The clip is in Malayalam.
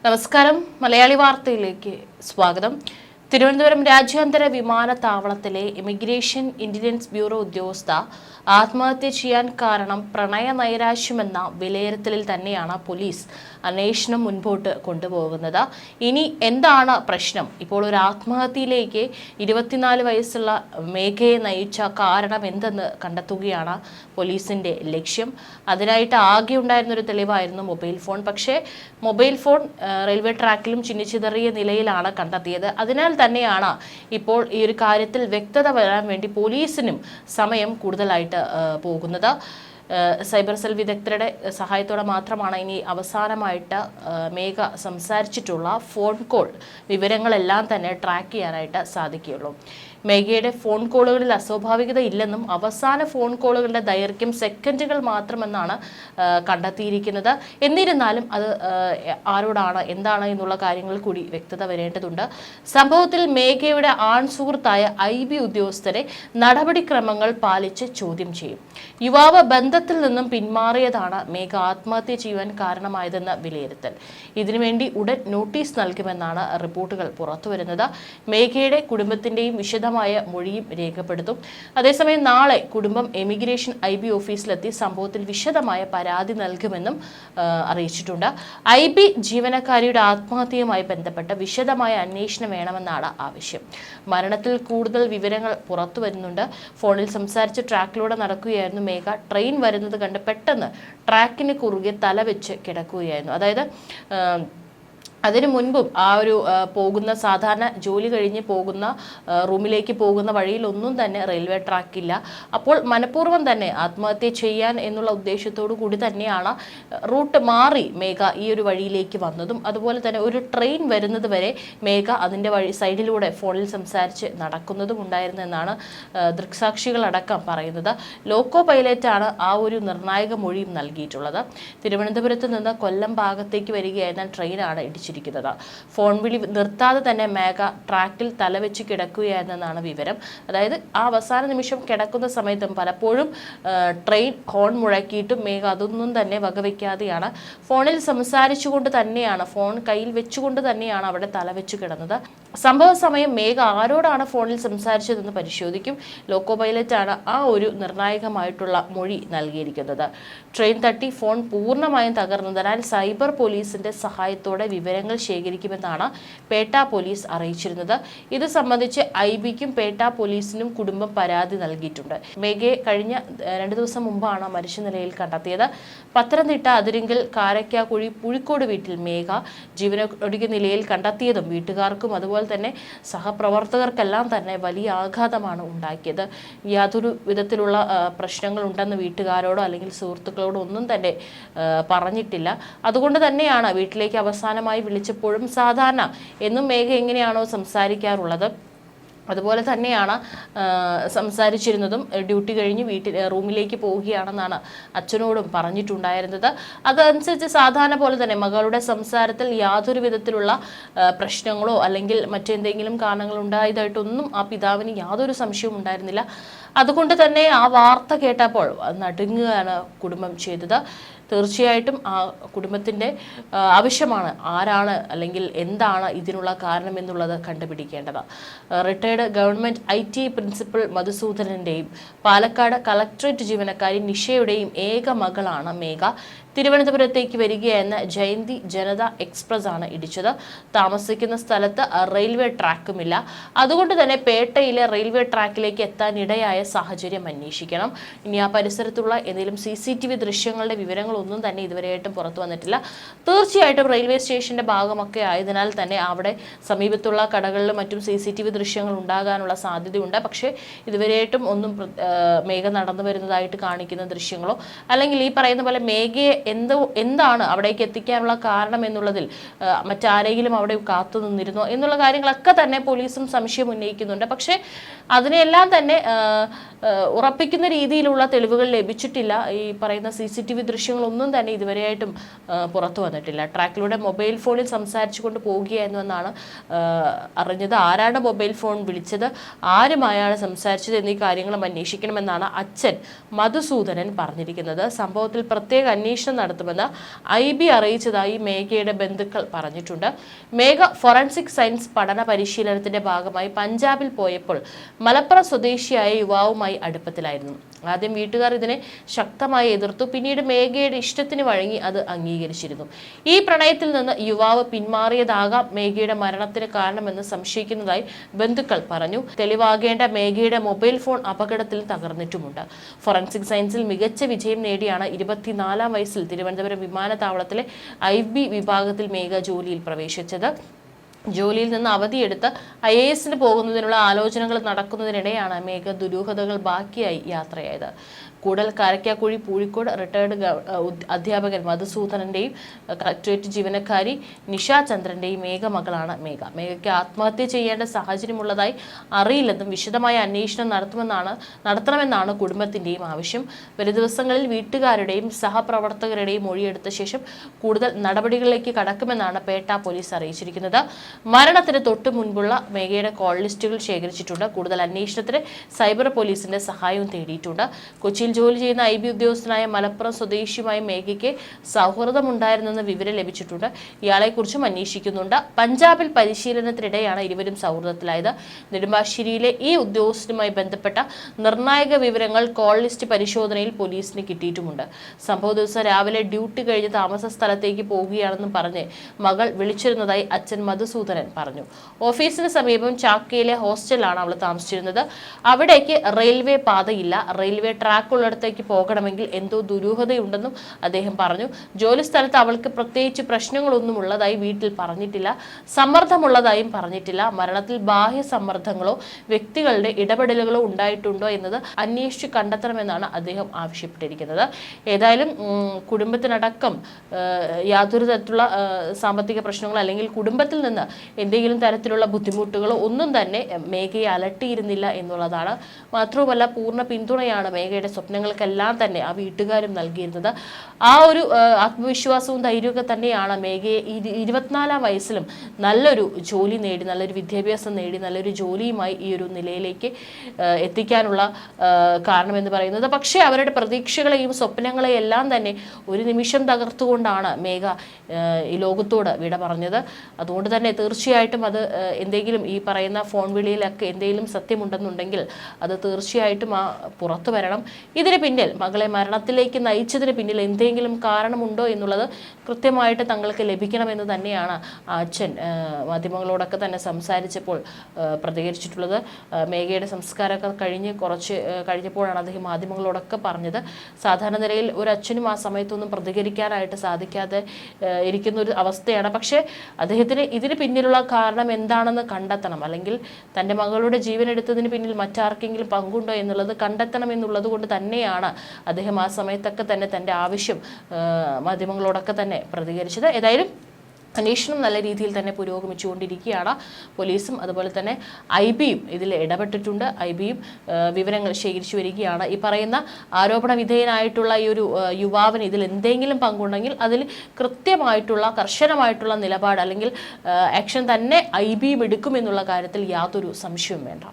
നമസ്കാരം. മലയാളി വാർത്തയിലേക്ക് സ്വാഗതം. തിരുവനന്തപുരം രാജ്യാന്തര വിമാനത്താവളത്തിലെ ഇമിഗ്രേഷൻ ഇന്റലിജൻസ് ബ്യൂറോ ഉദ്യോഗസ്ഥ ആത്മഹത്യ ചെയ്യാൻ കാരണം പ്രണയ നൈരാശ്യമെന്ന വിലയിരുത്തലിൽ തന്നെയാണ് പോലീസ് അന്വേഷണം മുൻപോട്ട് കൊണ്ടുപോകുന്നത്. ഇനി എന്താണ് പ്രശ്നം? ഇപ്പോൾ ഒരു ആത്മഹത്യയിലേക്ക് 24 വയസ്സുള്ള മേഘയെ നയിച്ച കാരണം എന്തെന്ന് കണ്ടെത്തുകയാണ് പോലീസിന്റെ ലക്ഷ്യം. അതിനായിട്ട് ആകെ ഉണ്ടായിരുന്നൊരു തെളിവായിരുന്നു മൊബൈൽ ഫോൺ. പക്ഷേ മൊബൈൽ ഫോൺ റെയിൽവേ ട്രാക്കിലും ചിന്നിച്ചിതറിയ നിലയിലാണ് കണ്ടെത്തിയത്. അതിനാൽ തന്നെയാണ് ഇപ്പോൾ ഈ ഒരു കാര്യത്തിൽ വ്യക്തത വരാൻ വേണ്ടി പോലീസിനും സമയം കൂടുതലായിട്ട് പോകുന്നത്. സൈബർ സെൽ വിദഗ്ധരുടെ സഹായത്തോടെ മാത്രമാണ് ഇനി അവസാനമായിട്ട് മേഘ സംസാരിച്ചിട്ടുള്ള ഫോൺ കോൾ വിവരങ്ങളെല്ലാം തന്നെ ട്രാക്ക് ചെയ്യാനായിട്ട് സാധിക്കുകയുള്ളൂ. മേഘയുടെ ഫോൺ കോളുകളിൽ അസ്വാഭാവികത ഇല്ലെന്നും അവസാന ഫോൺ കോളുകളുടെ ദൈർഘ്യം സെക്കൻഡുകൾ മാത്രമെന്നാണ് കണ്ടെത്തിയിരിക്കുന്നത്. എന്നിരുന്നാലും അത് ആരോടാണ്, എന്താണ് എന്നുള്ള കാര്യങ്ങൾ കൂടി വ്യക്തത വരേണ്ടതുണ്ട്. സംഭവത്തിൽ മേഘയുടെ ആൺ സുഹൃത്തായ IB ഉദ്യോഗസ്ഥരെ നടപടിക്രമങ്ങൾ പാലിച്ച് ചോദ്യം ചെയ്യും. യുവാവ് ബന്ധത്തിൽ നിന്നും പിന്മാറിയതാണ് മേഘ ആത്മഹത്യ ചെയ്യുവാൻ കാരണമായതെന്ന വിലയിരുത്തൽ. ഇതിനുവേണ്ടി ഉടൻ നോട്ടീസ് നൽകുമെന്നാണ് റിപ്പോർട്ടുകൾ പുറത്തുവരുന്നത്. മേഘയുടെ കുടുംബത്തിന്റെയും വിശദമായ മൊഴിയും രേഖപ്പെടുത്തും. അതേസമയം നാളെ കുടുംബം എമിഗ്രേഷൻ IB ഓഫീസിലെത്തി സംഭവത്തിൽ വിശദമായ പരാതി നൽകുമെന്നും അറിയിച്ചിട്ടുണ്ട്. IB ജീവനക്കാരിയുടെ ആത്മഹത്യയുമായി ബന്ധപ്പെട്ട വിശദമായ അന്വേഷണം വേണമെന്നാണ് ആവശ്യം. മരണത്തിൽ കൂടുതൽ വിവരങ്ങൾ പുറത്തു വരുന്നുണ്ട്. ഫോണിൽ സംസാരിച്ച് ട്രാക്കിലൂടെ നടക്കുകയായിരുന്നു മേഘ. ട്രെയിൻ വരുന്നത് കണ്ട് പെട്ടെന്ന് ട്രാക്കിന് കുറുകെ തലവെച്ച് കിടക്കുകയായിരുന്നു. അതായത് അതിനു മുൻപും ആ ഒരു പോകുന്ന സാധാരണ ജോലി കഴിഞ്ഞ് പോകുന്ന റൂമിലേക്ക് പോകുന്ന വഴിയിൽ ഒന്നും തന്നെ റെയിൽവേ ട്രാക്കില്ല. അപ്പോൾ മനഃപൂർവ്വം തന്നെ ആത്മഹത്യ ചെയ്യാൻ എന്നുള്ള ഉദ്ദേശത്തോടു കൂടി തന്നെയാണ് റൂട്ട് മാറി മേഘ ഈ ഒരു വഴിയിലേക്ക് വന്നതും. അതുപോലെ തന്നെ ഒരു ട്രെയിൻ വരുന്നത് വരെ മേഘ അതിൻ്റെ വഴി സൈഡിലൂടെ ഫോണിൽ സംസാരിച്ച് നടക്കുന്നതും ഉണ്ടായിരുന്നു എന്നാണ് ദൃക്സാക്ഷികളടക്കം പറയുന്നത്. ലോക്കോ പൈലറ്റാണ് ആ ഒരു നിർണായക മൊഴിയും നൽകിയിട്ടുള്ളത്. തിരുവനന്തപുരത്ത് നിന്ന് കൊല്ലം ഭാഗത്തേക്ക് വരികയായിരുന്ന ട്രെയിനാണ് ഇടിച്ചിരിക്കുന്നത്. ഫോൺ വിളി നിർത്താതെ തന്നെ മേഘ ട്രാക്കിൽ തലവെച്ച് കിടക്കുകയായിരുന്നെന്നാണ് വിവരം. അതായത് ആ അവസാന നിമിഷം കിടക്കുന്ന സമയത്തും പലപ്പോഴും ട്രെയിൻ ഹോൺ മുഴക്കിയിട്ടും മേഘ അതൊന്നും തന്നെ വകവയ്ക്കാതെയാണ് ഫോണിൽ സംസാരിച്ചുകൊണ്ട് തന്നെയാണ്, ഫോൺ കയ്യിൽ വെച്ചുകൊണ്ട് തന്നെയാണ് അവിടെ തലവെച്ച് കിടന്നത്. സംഭവ സമയം മേഘ ആരോടാണ് ഫോണിൽ സംസാരിച്ചതെന്ന് പരിശോധിക്കും. ലോക്കോ പൈലറ്റാണ് ആ ഒരു നിർണായകമായിട്ടുള്ള മൊഴി നൽകിയിരിക്കുന്നത്. ട്രെയിൻ തട്ടി ഫോൺ പൂർണ്ണമായും തകർന്നതിനാൽ സൈബർ പോലീസിന്റെ സഹായത്തോടെ വിവരങ്ങൾ ശേഖരിക്കുമെന്നാണ് പേട്ട പോലീസ് അറിയിച്ചിരുന്നത്. ഇത് സംബന്ധിച്ച് IBക്കും പേട്ട പോലീസിനും കുടുംബം പരാതി നൽകിയിട്ടുണ്ട്. മേഘയെ കഴിഞ്ഞ 2 ദിവസം മുമ്പാണ് മരിച്ച നിലയിൽ കണ്ടെത്തിയത്. പത്തനംതിട്ട അതിരിങ്കൽ കാരക്കാക്കുഴി പുഴിക്കോട് വീട്ടിൽ മേഘ ജീവനൊടുക്കിയ നിലയിൽ കണ്ടെത്തിയതും വീട്ടുകാർക്കും അതുപോലെ തന്നെ സഹപ്രവർത്തകർക്കെല്ലാം തന്നെ വലിയ ആഘാതമാണ് ഉണ്ടാക്കിയത്. യാതൊരു വിധത്തിലുള്ള പ്രശ്നങ്ങൾ ഉണ്ടെന്ന് വീട്ടുകാരോടോ അല്ലെങ്കിൽ സുഹൃത്തുക്കളോടോ ഒന്നും തന്നെ പറഞ്ഞിട്ടില്ല. അതുകൊണ്ട് തന്നെയാണ് വീട്ടിലേക്ക് അവസാനമായി വിളിച്ചപ്പോഴും സാധാരണ എന്നും മേഘ എങ്ങനെയാണോ സംസാരിക്കാറുള്ളത് അതുപോലെ തന്നെയാണ് സംസാരിച്ചിരുന്നതും. ഡ്യൂട്ടി കഴിഞ്ഞ് റൂമിലേക്ക് പോവുകയാണെന്നാണ് അച്ഛനോടും പറഞ്ഞിട്ടുണ്ടായിരുന്നത്. അതനുസരിച്ച് സാധാരണ പോലെ തന്നെ മകളുടെ സംസാരത്തിൽ യാതൊരു വിധത്തിലുള്ള പ്രശ്നങ്ങളോ അല്ലെങ്കിൽ മറ്റെന്തെങ്കിലും കാരണങ്ങൾ ഉണ്ടായതായിട്ടൊന്നും ആ പിതാവിന് യാതൊരു സംശയവും ഉണ്ടായിരുന്നില്ല. അതുകൊണ്ട് തന്നെ ആ വാർത്ത കേട്ടപ്പോൾ നടുങ്ങുകയാണ് കുടുംബം ചെയ്തത്. തീർച്ചയായിട്ടും ആ കുടുംബത്തിൻ്റെ ആവശ്യമാണ് ആരാണ് അല്ലെങ്കിൽ എന്താണ് ഇതിനുള്ള കാരണം എന്നുള്ളത് കണ്ടുപിടിക്കേണ്ടത്. റിട്ടയർഡ് ഗവൺമെൻറ് IT പ്രിൻസിപ്പൽ മധുസൂദനൻ്റെയും പാലക്കാട് കളക്ടറേറ്റ് ജീവനക്കാരി നിഷയുടെയും ഏക മകളാണ് മേഘ. തിരുവനന്തപുരത്തേക്ക് വരികയെന്ന ജയന്തി ജനത എക്സ്പ്രസ് ആണ് ഇടിച്ചത്. താമസിക്കുന്ന സ്ഥലത്ത് റെയിൽവേ ട്രാക്കുമില്ല. അതുകൊണ്ട് തന്നെ പേട്ടയിലെ റെയിൽവേ ട്രാക്കിലേക്ക് എത്താനിടയായ സാഹചര്യം അന്വേഷിക്കണം. ഇനി ആ പരിസരത്തുള്ള എന്തെങ്കിലും CCTV ദൃശ്യങ്ങളുടെ വിവരങ്ങളൊന്നും തന്നെ ഇതുവരെയായിട്ടും പുറത്തു വന്നിട്ടില്ല. തീർച്ചയായിട്ടും റെയിൽവേ സ്റ്റേഷന്റെ ഭാഗമൊക്കെ ആയതിനാൽ തന്നെ അവിടെ സമീപത്തുള്ള കടകളിലും മറ്റും CCTV ദൃശ്യങ്ങൾ ഉണ്ടാകാനുള്ള സാധ്യതയുണ്ട്. പക്ഷേ ഇതുവരെയായിട്ടും ഒന്നും മേഘ നടന്നു വരുന്നതായിട്ട് കാണിക്കുന്ന ദൃശ്യങ്ങളോ അല്ലെങ്കിൽ ഈ പറയുന്ന പോലെ മേഘയെ എന്താണ് അവിടേക്ക് എത്തിക്കാനുള്ള കാരണം എന്നുള്ളതിൽ മറ്റാരെങ്കിലും അവിടെ കാത്തു നിന്നിരുന്നോ എന്നുള്ള കാര്യങ്ങളൊക്കെ തന്നെ പോലീസും സംശയം ഉന്നയിക്കുന്നുണ്ട്. പക്ഷേ അതിനെല്ലാം തന്നെ ഉറപ്പിക്കുന്ന രീതിയിലുള്ള തെളിവുകൾ ലഭിച്ചിട്ടില്ല. ഈ പറയുന്ന CCTV ദൃശ്യങ്ങളൊന്നും തന്നെ ഇതുവരെയായിട്ടും പുറത്തു വന്നിട്ടില്ല. ട്രാക്കിലൂടെ മൊബൈൽ ഫോണിൽ സംസാരിച്ചു കൊണ്ട് പോവുകയായിരുന്നു എന്നാണ് അറിഞ്ഞത്. ആരാണ് മൊബൈൽ ഫോൺ വിളിച്ചത്, ആരുമായാണ് സംസാരിച്ചത് എന്നീ കാര്യങ്ങളും അന്വേഷിക്കണമെന്നാണ് അച്ഛൻ മധുസൂദനൻ പറഞ്ഞിരിക്കുന്നത്. സംഭവത്തിൽ പ്രത്യേക അന്വേഷണം അന്വേഷണം നടത്തുമെന്ന് IB അറിയിച്ചതായി മേഘയുടെ ബന്ധുക്കൾ പറഞ്ഞിട്ടുണ്ട്. മേഘ ഫോറൻസിക് സയൻസ് പഠന പരിശീലനത്തിന്റെ ഭാഗമായി പഞ്ചാബിൽ പോയപ്പോൾ മലപ്പുറം സ്വദേശിയായ യുവാവുമായി അടുപ്പത്തിലായിരുന്നു. ആദ്യം വീട്ടുകാർ ഇതിനെ ശക്തമായി എതിർത്തു. പിന്നീട് മേഘയുടെ ഇഷ്ടത്തിന് വഴങ്ങി അത് അംഗീകരിച്ചിരുന്നു. ഈ പ്രണയത്തിൽ നിന്ന് യുവാവ് പിന്മാറിയതാകാം മേഘയുടെ മരണത്തിന് കാരണമെന്ന് സംശയിക്കുന്നതായി ബന്ധുക്കൾ പറഞ്ഞു. തെളിവാകേണ്ട മേഘയുടെ മൊബൈൽ ഫോൺ അപകടത്തിൽ തകർന്നിട്ടുമുണ്ട്. ഫോറൻസിക് സയൻസിൽ മികച്ച വിജയം നേടിയാണ് 24-ാം വയസ്സിൽ തിരുവനന്തപുരം വിമാനത്താവളത്തിലെ IB വിഭാഗത്തിൽ മേഘ ജോലിയിൽ പ്രവേശിച്ചത്. ജോലിയിൽ നിന്ന് അവധിയെടുത്ത് IAS പോകുന്നതിനുള്ള ആലോചനകൾ നടക്കുന്നതിനിടെയാണ് മേഘ ദുരൂഹതകൾ ബാക്കിയായി യാത്രയായത്. കൂടൽ കാരക്കാക്കുഴി പൂഴിക്കോട് റിട്ടയർഡ് അധ്യാപകൻ മധുസൂദനന്റെയും കളക്ടറേറ്റ് ജീവനക്കാരി നിഷ ചന്ദ്രന്റെയും മകളാണ് മേഘ. മേഘയ്ക്ക് ആത്മഹത്യ ചെയ്യേണ്ട സാഹചര്യമുള്ളതായി അറിയില്ലെന്നും വിശദമായ അന്വേഷണം നടത്തണമെന്നാണ് കുടുംബത്തിന്റെയും ആവശ്യം. വരും ദിവസങ്ങളിൽ വീട്ടുകാരുടെയും സഹപ്രവർത്തകരുടെയും മൊഴിയെടുത്ത ശേഷം കൂടുതൽ നടപടികളിലേക്ക് കടക്കുമെന്നാണ് പേട്ട പോലീസ് അറിയിച്ചിരിക്കുന്നത്. മരണത്തിന് തൊട്ടു മുൻപുള്ള മേഘയുടെ കോൾ ലിസ്റ്റുകൾ ശേഖരിച്ചിട്ടുണ്ട്. കൂടുതൽ അന്വേഷണത്തിന് സൈബർ പോലീസിന്റെ സഹായവും തേടിയിട്ടുണ്ട്. കൊച്ചിയിൽ ജോലി ചെയ്യുന്ന IB ഉദ്യോഗസ്ഥനായ മലപ്പുറം സ്വദേശിയുമായ മേഘയ്ക്ക് സൗഹൃദമുണ്ടായിരുന്നെന്ന് വിവരം ലഭിച്ചിട്ടുണ്ട്. ഇയാളെക്കുറിച്ചും അന്വേഷിക്കുന്നുണ്ട്. പഞ്ചാബിൽ പരിശീലനത്തിനിടെയാണ് ഇരുവരും സൗഹൃദത്തിലായത്. നെടുമ്പാശ്ശേരിയിലെ ഈ ഉദ്യോഗസ്ഥനുമായി ബന്ധപ്പെട്ട നിർണായക വിവരങ്ങൾ കോൾ ലിസ്റ്റ് പരിശോധനയിൽ പോലീസിന് കിട്ടിയിട്ടുമുണ്ട്. സംഭവ ദിവസം രാവിലെ ഡ്യൂട്ടി കഴിഞ്ഞ് താമസ സ്ഥലത്തേക്ക് പോകുകയാണെന്നും പറഞ്ഞ് മകൾ വിളിച്ചിരുന്നതായി അച്ഛൻ മധുസൂദനൻ പറഞ്ഞു. ഓഫീസിന് സമീപം ചാക്കയിലെ ഹോസ്റ്റലിലാണ് അവൾ താമസിച്ചിരുന്നത്. അവിടേക്ക് റെയിൽവേ പാതയില്ല. റെയിൽവേ ട്രാക്ക് ഉള്ളിടത്തേക്ക് പോകണമെങ്കിൽ എന്തോ ദുരൂഹതയുണ്ടെന്നും അദ്ദേഹം പറഞ്ഞു. ജോലി സ്ഥലത്ത് അവൾക്ക് പ്രത്യേകിച്ച് പ്രശ്നങ്ങളൊന്നും ഉള്ളതായി വീട്ടിൽ പറഞ്ഞിട്ടില്ല. സമ്മർദ്ദമുള്ളതായും പറഞ്ഞിട്ടില്ല. മരണത്തിൽ ബാഹ്യ സമ്മർദ്ദങ്ങളോ വ്യക്തികളുടെ ഇടപെടലുകളോ ഉണ്ടായിട്ടുണ്ടോ എന്നത് അന്വേഷിച്ച് കണ്ടെത്തണമെന്നാണ് അദ്ദേഹം ആവശ്യപ്പെട്ടിരിക്കുന്നത്. ഏതായാലും കുടുംബത്തിനടക്കം യാതൊരു തരത്തിലുള്ള സാമ്പത്തിക പ്രശ്നങ്ങളോ അല്ലെങ്കിൽ കുടുംബത്തിൽ നിന്ന് എന്തെങ്കിലും തരത്തിലുള്ള ബുദ്ധിമുട്ടുകളോ ഒന്നും തന്നെ മേഘയെ അലട്ടിയിരുന്നില്ല എന്നുള്ളതാണ്. മാത്രവുമല്ല പൂർണ്ണ പിന്തുണയാണ് മേഘയുടെ സ്വപ്നങ്ങൾക്കെല്ലാം തന്നെ ആ വീട്ടുകാരും നൽകിയിരുന്നത്. ആ ഒരു ആത്മവിശ്വാസവും ധൈര്യമൊക്കെ തന്നെയാണ് മേഘയെ 24-ാം വയസ്സിലും നല്ലൊരു ജോലി നേടി, നല്ലൊരു വിദ്യാഭ്യാസം നേടി, നല്ലൊരു ജോലിയുമായി ഈ ഒരു നിലയിലേക്ക് എത്തിക്കാനുള്ള കാരണമെന്ന് പറയുന്നത്. പക്ഷേ അവരുടെ പ്രതീക്ഷകളെയും സ്വപ്നങ്ങളെയും എല്ലാം തന്നെ ഒരു നിമിഷം തകർത്തുകൊണ്ടാണ് മേഘ ഈ ലോകത്തോട് വിട പറഞ്ഞത്. അതുകൊണ്ട് തന്നെ തീർച്ചയായിട്ടും അത് എന്തെങ്കിലും ഈ പറയുന്ന ഫോൺ വിളിയിലൊക്കെ എന്തെങ്കിലും സത്യമുണ്ടെന്നുണ്ടെങ്കിൽ അത് തീർച്ചയായിട്ടും പുറത്തു വരണം. ഇതിന് പിന്നിൽ മകളെ മരണത്തിലേക്ക് നയിച്ചതിന് പിന്നിൽ എന്തെങ്കിലും കാരണമുണ്ടോ എന്നുള്ളത് കൃത്യമായിട്ട് തങ്ങൾക്ക് ലഭിക്കണമെന്ന് തന്നെയാണ് അച്ഛൻ മാധ്യമങ്ങളോടൊക്കെ തന്നെ സംസാരിച്ചപ്പോൾ പ്രതികരിച്ചിട്ടുള്ളത്. മേഘയുടെ സംസ്കാരമൊക്കെ കഴിഞ്ഞപ്പോഴാണ് അദ്ദേഹം മാധ്യമങ്ങളോടൊക്കെ പറഞ്ഞത്. സാധാരണ നിലയിൽ ഒരു അച്ഛനും ആ സമയത്തൊന്നും പ്രതികരിക്കാനായിട്ട് സാധിക്കാതെ ഇരിക്കുന്ന ഒരു അവസ്ഥയാണ്. പക്ഷേ അദ്ദേഹത്തിന് ഇതിന് പിന്നിലുള്ള കാരണം എന്താണെന്ന് കണ്ടെത്തണം, അല്ലെങ്കിൽ തൻ്റെ മകളുടെ ജീവൻ എടുത്തതിന് പിന്നിൽ മറ്റാർക്കെങ്കിലും പങ്കുണ്ടോ എന്നുള്ളത് കണ്ടെത്തണം എന്നുള്ളത് കൊണ്ട് തന്നെയാണ് അദ്ദേഹം ആ സമയത്തൊക്കെ തന്നെ തൻ്റെ ആവശ്യം മാധ്യമങ്ങളോടൊക്കെ തന്നെ പ്രതികരിച്ചത്. ഏതായാലും അന്വേഷണം നല്ല രീതിയിൽ തന്നെ പുരോഗമിച്ചുകൊണ്ടിരിക്കുകയാണ്. പോലീസും അതുപോലെ തന്നെ IBയും ഇതിൽ ഇടപെട്ടിട്ടുണ്ട്. IBയും വിവരങ്ങൾ ശേഖരിച്ചു വരികയാണ്. ഈ പറയുന്ന ആരോപണ വിധേയനായിട്ടുള്ള ഈ ഒരു യുവാവിന് ഇതിൽ എന്തെങ്കിലും പങ്കുണ്ടെങ്കിൽ അതിൽ കൃത്യമായിട്ടുള്ള കർശനമായിട്ടുള്ള നിലപാട് അല്ലെങ്കിൽ ആക്ഷൻ തന്നെ IBയും എടുക്കുമെന്നുള്ള കാര്യത്തിൽ യാതൊരു സംശയവും വേണ്ട.